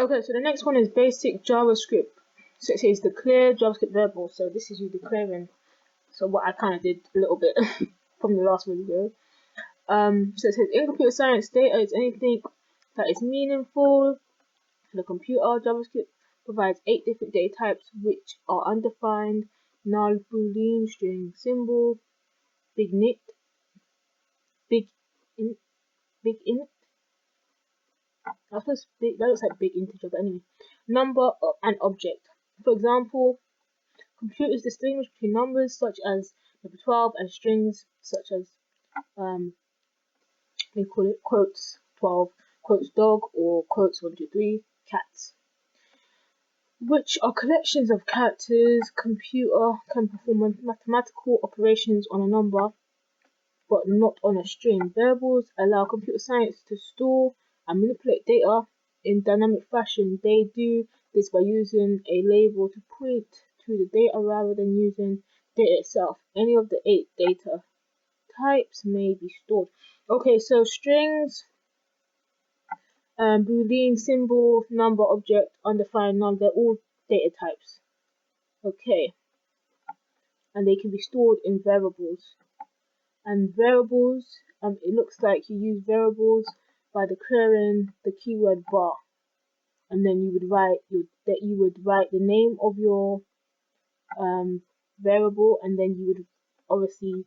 Okay, so the next one is basic JavaScript. So it says declare JavaScript variable. So this is you declaring. So what I kind of did a little bit from the last video. So it says in computer science, data is anything that is meaningful to the computer. JavaScript provides 8 different data types which are undefined: null, boolean, string, symbol, big int, big int. That looks like big integer, but anyway. Number and object. For example, computers distinguish between numbers such as number 12 and strings such as they call it quotes 12, quotes dog, or quotes 1, 2, 3, cats, which are collections of characters. Computer can perform mathematical operations on a number, but not on a string. Variables allow computer science to store and manipulate data in dynamic fashion. They do this by using a label to point to the data rather than using data itself. Any of the 8 data types may be stored. Okay, so strings, boolean, symbol, number, object, undefined, null, they're all data types. Okay, and they can be stored in variables. And variables, it looks like you use variables by declaring the keyword var, and then you would write the name of your variable, and then you would obviously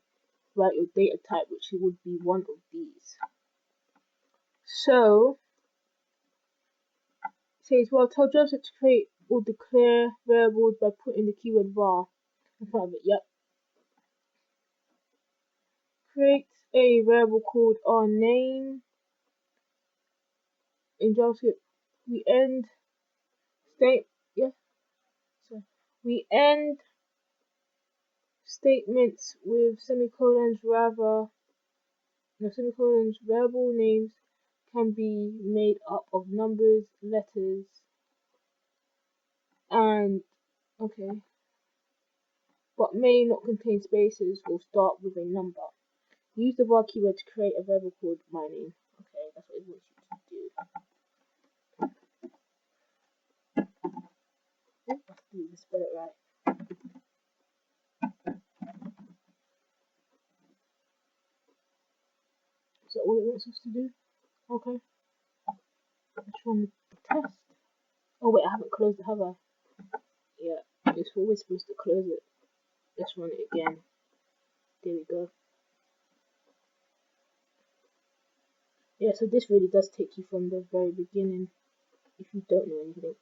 write your data type, which would be one of these. So it says, well, tell JavaScript to create or declare variables by putting the keyword var in front of it. Yep. Create a variable called our name. In JavaScript, we end statements with semicolons. Variable names can be made up of numbers, letters, and but may not contain spaces or start with a number. Use the var keyword to create a variable called my name. Okay, that's what it wants you to do. Let's do this, spell it right. Is that all it wants us to do? Okay. Let's run the test. Oh wait, I haven't closed it, have I? Yeah, it's always supposed to close it. Let's run it again. There we go. Yeah, so this really does take you from the very beginning if you don't know anything.